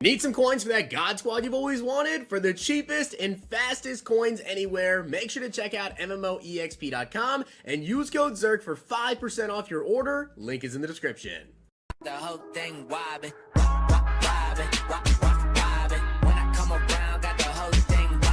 Need some coins for that God Squad you've always wanted? For the cheapest and fastest coins anywhere, make sure to check out MMOEXP.com and use code ZIRK for 5% off your order. Link is in the description. The whole thing wobbin', wobbin'. When I come around, got the whole thing wobbin'.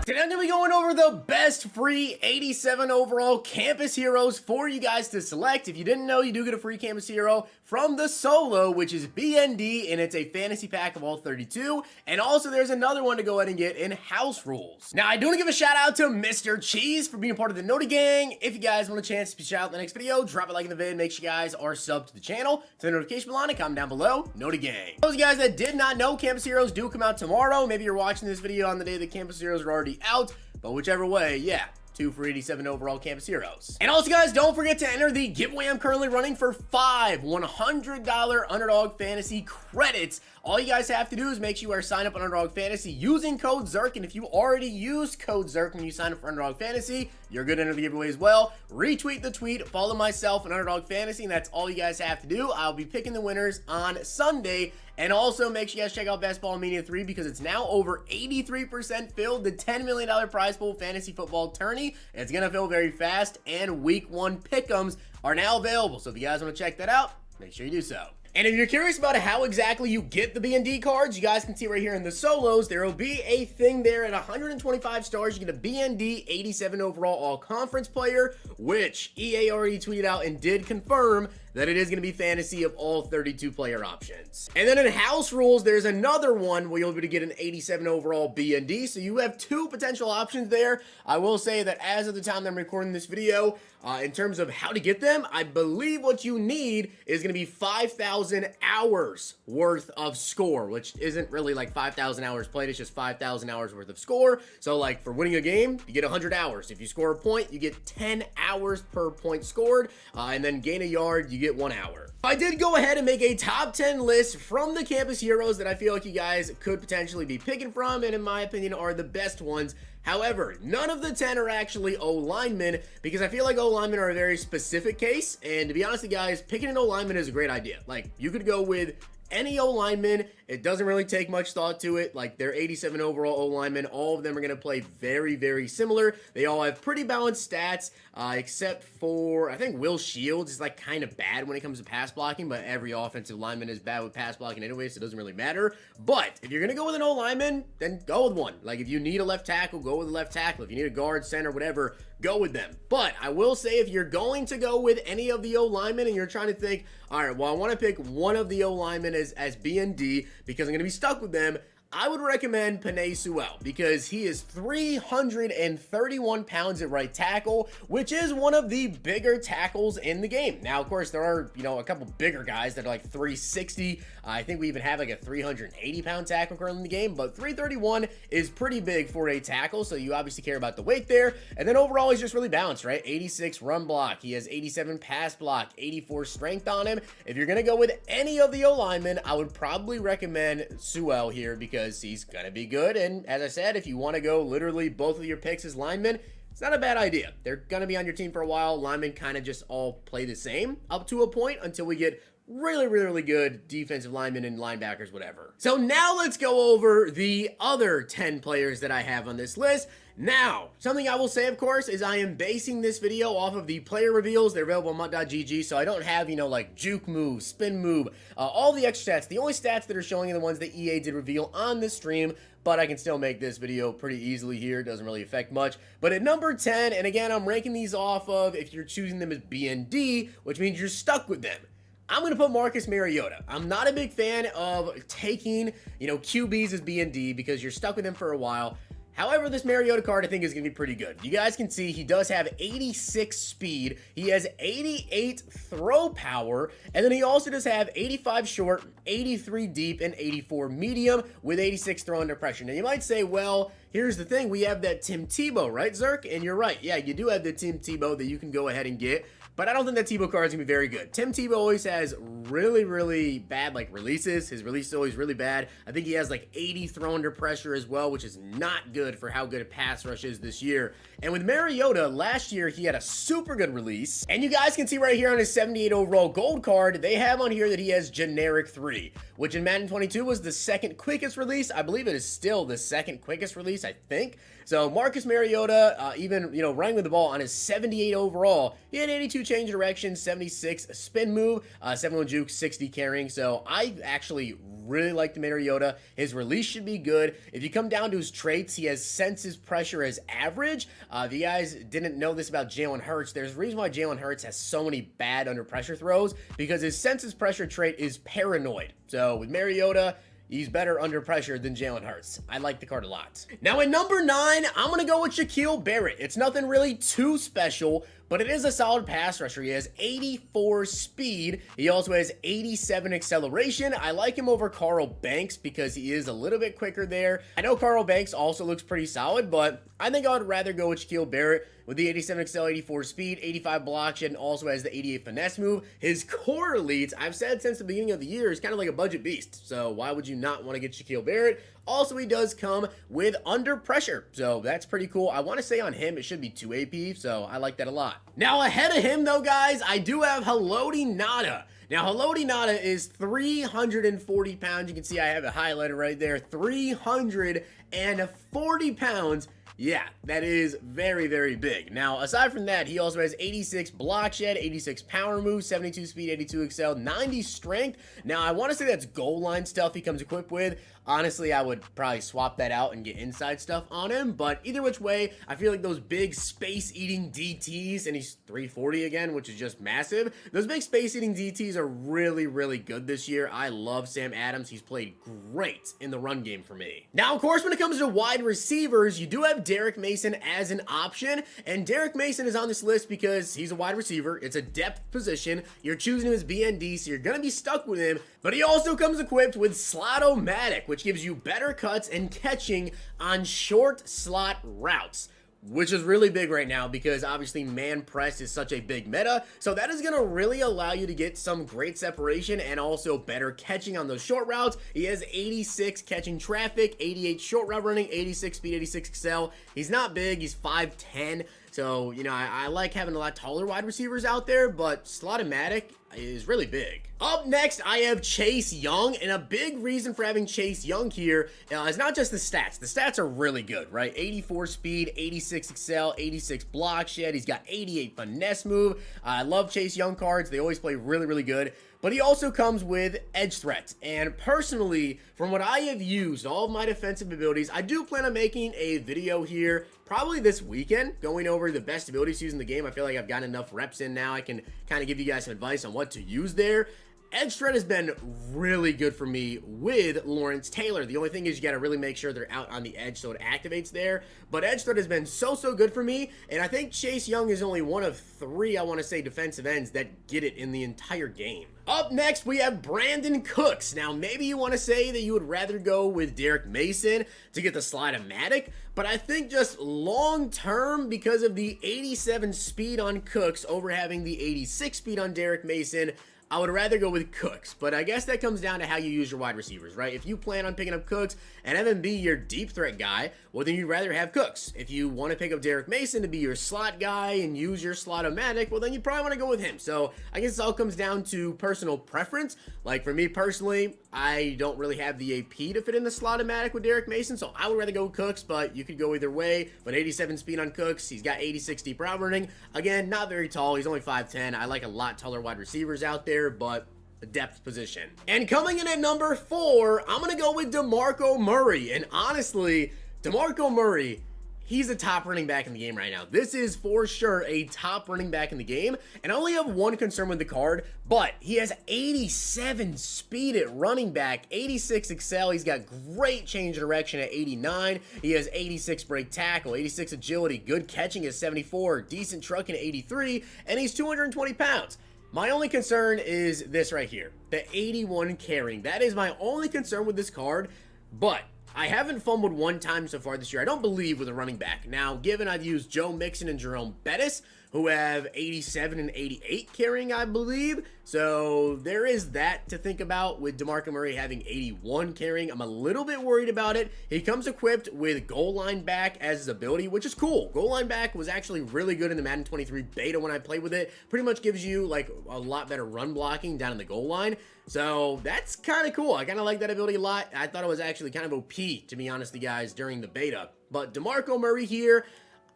Today I'm going to be going over the best free 87 overall campus heroes for you guys to select. If you didn't know, you do get a free campus hero from the solo, which is BND, and it's a fantasy pack of all 32. And also there's another one to go ahead and get in house rules. Now I do want to give a shout out to Mr. Cheese for being a part of the Noti Gang. If you guys want a chance to be shout out in the next video, drop a like in the vid. Make sure you guys are subbed to the channel, to the notification bell on it, comment down below. Noti Gang. Those of you guys that did not know, campus heroes do come out tomorrow. Maybe you're watching this video on the day the campus heroes are already out, but whichever way, yeah. 2 for 87 overall campus heroes. And also, guys, don't forget to enter the giveaway I'm currently running for 5 $100 Underdog Fantasy credits. All you guys have to do is make sure you are signed up on Underdog Fantasy using code ZIRK, and if you already used code ZIRK when you sign up for Underdog Fantasy, you're good to enter the giveaway as well. Retweet the tweet, follow myself and Underdog Fantasy, and that's all you guys have to do. I'll be picking the winners on Sunday. And also, make sure you guys check out Best Ball Mania 3 because it's now over 83% filled. The $10 million prize pool fantasy football tourney. It's going to fill very fast, and week 1 pick'ems are now available. So if you guys want to check that out, make sure you do so. And if you're curious about how exactly you get the BND cards, you guys can see right here in the solos, there will be a thing there at 125 stars. You get a BND 87 overall all-conference player, which EA already tweeted out and did confirm that it is going to be fantasy of all 32 player options. And then in house rules, there's another one where you'll be able to get an 87 overall BND. So you have 2 potential options there. I will say that as of the time that I'm recording this video, in terms of how to get them, I believe what you need is going to be 5,000 hours worth of score, which isn't really like 5,000 hours played. It's just 5,000 hours worth of score. So like for winning a game, you get 100 hours. If you score a point, you get 10 hours per point scored. And then gain a yard, you get 1 hour. I did go ahead and make a top 10 list from the campus heroes that I feel like you guys could potentially be picking from, and in my opinion are the best ones. However, none of the 10 are actually O-linemen because I feel like O-linemen are a very specific case, and to be honest with you guys, picking an O-lineman is a great idea. Like, you could go with any O-lineman. It doesn't really take much thought to it. Like, they're 87 overall O-linemen. All of them are going to play very, very similar. They all have pretty balanced stats, except for, I think Will Shields is like kind of bad when it comes to pass blocking, but every offensive lineman is bad with pass blocking anyway, so it doesn't really matter. But if you're going to go with an O-lineman, then go with one. Like, if you need a left tackle, go with a left tackle. If you need a guard, center, whatever, go with them. But I will say, if you're going to go with any of the O-linemen and you're trying to think, all right, well, I want to pick one of the O-linemen as BND because I'm going to be stuck with them, I would recommend Penei Sewell because he is 331 pounds at right tackle, which is one of the bigger tackles in the game. Now, of course, there are, a couple bigger guys that are like 360. I think we even have like a 380-pound tackle currently in the game, but 331 is pretty big for a tackle, so you obviously care about the weight there. And then overall, he's just really balanced, right? 86 run block. He has 87 pass block, 84 strength on him. If you're going to go with any of the O-linemen, I would probably recommend Sewell here because he's going to be good. And as I said, if you want to go literally both of your picks as linemen, it's not a bad idea. They're going to be on your team for a while. Linemen kind of just all play the same up to a point until we get really, really good defensive linemen and linebackers, whatever. So now let's go over the other 10 players that I have on this list. Now, something I will say, of course, is I am basing this video off of the player reveals. They're available on MUT.gg, so I don't have, like juke move, spin move, all the extra stats. The only stats that are showing are the ones that EA did reveal on this stream, but I can still make this video pretty easily here. It doesn't really affect much. But at number 10, and again, I'm ranking these off of if you're choosing them as BND, which means you're stuck with them. I'm going to put Marcus Mariota. I'm not a big fan of taking, QBs as BND because you're stuck with them for a while. However, this Mariota card I think is going to be pretty good. You guys can see he does have 86 speed. He has 88 throw power. And then he also does have 85 short, 83 deep, and 84 medium with 86 throw under pressure. Now you might say, well, here's the thing. We have that Tim Tebow, right, Zirk? And you're right. Yeah, you do have the Tim Tebow that you can go ahead and get. but I don't think that Tebow card is going to be very good. Tim Tebow always has really bad like releases. His release is always really bad. I think he has like 80 throw under pressure as well, which is not good for how good a pass rush is this year. And with Mariota, last year he had a super good release. And you guys can see right here on his 78 overall gold card, they have on here that he has generic 3, which in Madden 22 was the second quickest release. I believe it is still the second quickest release, I think. So Marcus Mariota, even, running with the ball on his 78 overall, he had 82 change direction, 76 spin move, 71 juke, 60 carrying. So I actually really like the Mariota. His release should be good. If you come down to his traits, he has senses pressure as average. If you guys didn't know this about Jalen Hurts, there's a reason why Jalen Hurts has so many bad under pressure throws, because his senses pressure trait is paranoid. So with Mariota, he's better under pressure than Jalen Hurts. I like the card a lot. Now at number 9, I'm going to go with Shaquille Barrett. It's nothing really too special, but it is a solid pass rusher. He has 84 speed. He also has 87 acceleration. I like him over Carl Banks because he is a little bit quicker there. I know Carl Banks also looks pretty solid, but I think I would rather go with Shaquille Barrett with the 87 excel, 84 speed, 85 block shed, and also has the 88 finesse move. His core elites, I've said since the beginning of the year, is kind of like a budget beast. So why would you not want to get Shaquille Barrett? Also, he does come with under pressure, so that's pretty cool. I want to say on him, it should be 2 AP, so I like that a lot. Now, ahead of him, though, guys, I do have Haloti Ngata. Now, Haloti Ngata is 340 pounds. You can see I have it highlighted right there. 340 pounds. Yeah, that is very big. Now, aside from that, he also has 86 block shed, 86 power move, 72 speed, 82 excel, 90 strength. Now, I want to say that's goal line stuff he comes equipped with. Honestly, I would probably swap that out and get inside stuff on him, but either which way, I feel like those big space-eating DTs, and he's 340 again, which is just massive. Those big space-eating DTs are really good this year. I love Sam Adams. He's played great in the run game for me. Now, of course, when it comes to wide receivers, you do have Derek Mason as an option, and Derek Mason is on this list because he's a wide receiver. It's a depth position. You're choosing him as BND, so you're going to be stuck with him, but he also comes equipped with Slot-O-Matic, which gives you better cuts and catching on short slot routes, which is really big right now because obviously man press is such a big meta. So that is going to really allow you to get some great separation and also better catching on those short routes. He has 86 catching traffic, 88 short route running, 86 speed, 86 excel. He's not big. He's 5'10". So, I like having a lot taller wide receivers out there, but Slot-O-Matic is really big. Up next, I have Chase Young, and a big reason for having Chase Young here is not just the stats. The stats are really good, right? 84 speed, 86 excel, 86 block shed. He's got 88 finesse move. I love Chase Young cards. They always play really good. But he also comes with edge threat. And personally, from what I have used, all of my defensive abilities, I do plan on making a video here probably this weekend, going over the best abilities using the game. I feel like I've gotten enough reps in now. I can kind of give you guys some advice on what to use there. Edge threat has been really good for me with Lawrence Taylor. The only thing is you got to really make sure they're out on the edge so it activates there. But edge threat has been so good for me. And I think Chase Young is only one of 3, I want to say, defensive ends that get it in the entire game. Up next, we have Brandon Cooks. Now, maybe you want to say that you would rather go with Derek Mason to get the Slot-O-Matic, but I think just long term, because of the 87 speed on Cooks over having the 86 speed on Derek Mason, I would rather go with Cooks, but I guess that comes down to how you use your wide receivers, right? If you plan on picking up Cooks and have him be your deep threat guy, well, then you'd rather have Cooks. If you want to pick up Derek Mason to be your slot guy and use your Slot-O-Matic, well, then you probably want to go with him. So I guess it all comes down to personal preference. Like for me personally, I don't really have the AP to fit in the Slot-O-Matic with Derek Mason, so I would rather go with Cooks, but you could go either way. But 87 speed on Cooks, he's got 86 deep route running. Again, not very tall. He's only 5'10". I like a lot taller wide receivers out there, but a depth position. And coming in at number 4, I'm going to go with Demarco Murray. And honestly, Demarco Murray, he's a top running back in the game right now. This is for sure a top running back in the game. And I only have one concern with the card, but he has 87 speed at running back, 86 excel. He's got great change of direction at 89. He has 86 break tackle, 86 agility, good catching at 74, decent trucking at 83, and he's 220 pounds. My only concern is this right here, the 81 carrying. That is my only concern with this card, but I haven't fumbled one time so far this year, I don't believe, with a running back. Now, given I've used Joe Mixon and Jerome Bettis, who have 87 and 88 carrying, I believe. So there is that to think about with Demarco Murray having 81 carrying. I'm a little bit worried about it. He comes equipped with goal line back as his ability, which is cool. Goal line back was actually really good in the Madden 23 beta when I played with it. Pretty much gives you like a lot better run blocking down in the goal line. So that's kind of cool. I kind of like that ability a lot. I thought it was actually kind of OP, to be honest with you guys, during the beta. But Demarco Murray here,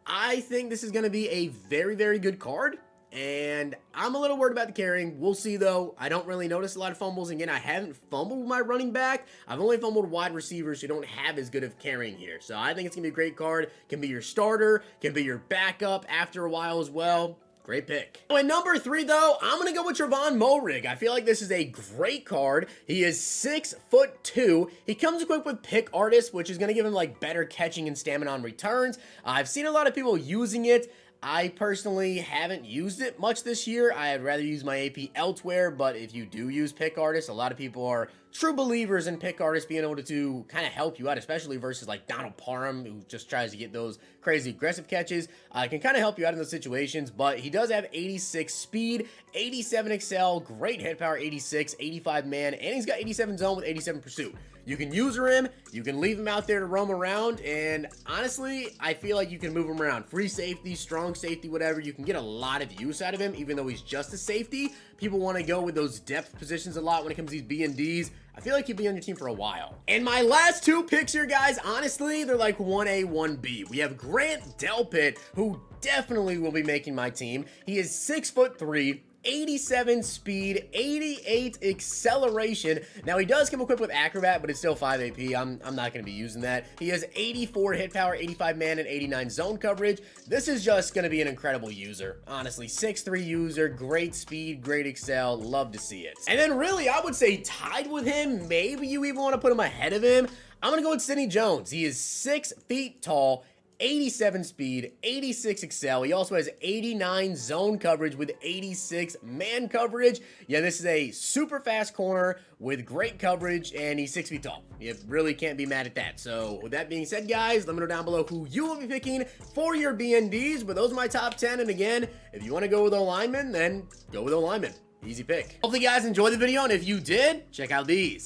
I think this is going to be a very, very good card. And I'm a little worried about the carrying. We'll see, though. I don't really notice a lot of fumbles. Again, I haven't fumbled with my running back. I've only fumbled wide receivers who don't have as good of carrying here. So I think it's going to be a great card. Can be your starter. Can be your backup after a while as well. Great pick. At number 3, though, I'm going to go with Travon Mulrig. I feel like this is a great card. He is 6'2". He comes equipped with Pick Artist, which is going to give him like better catching and stamina on returns. I've seen a lot of people using it. I personally haven't used it much this year. I'd rather use my AP elsewhere, but if you do use Pick Artist, a lot of people are true believers in Pick Artist being able to kind of help you out, especially versus like Donald Parham, who just tries to get those crazy aggressive catches. Can kind of help you out in those situations, but he does have 86 speed, 87 excel, great hit power, 86, 85 man, and he's got 87 zone with 87 pursuit. You can user him, you can leave him out there to roam around, and honestly, I feel like you can move him around. Free safety, strong safety, whatever. You can get a lot of use out of him, even though he's just a safety. People want to go with those depth positions a lot when it comes to these B&Ds. I feel like he'll be on your team for a while. And my last 2 picks here, guys, honestly, they're like 1A, 1B. We have Grant Delpit, who definitely will be making my team. He is 6'3", 87 speed, 88 acceleration. Now he does come equipped with Acrobat, but it's still 5 AP. I'm not going to be using that. He has 84 hit power, 85 man, and 89 zone coverage. This is just going to be an incredible user. Honestly, 6'3" user, great speed, great excel. Love to see it. And then really, I would say tied with him. Maybe you even want to put him ahead of him. I'm going to go with Sidney Jones. He is 6 feet tall, 87 speed, 86 excel. He also has 89 zone coverage with 86 man coverage. Yeah, this is a super fast corner with great coverage, and he's 6 feet tall. You really can't be mad at that. So with that being said, guys, let me know down below who you will be picking for your BNDs. But those are my top 10. And again, if you want to go with O-lineman, then go with O-lineman. Easy pick. Hopefully, you guys enjoyed the video, and if you did, check out these.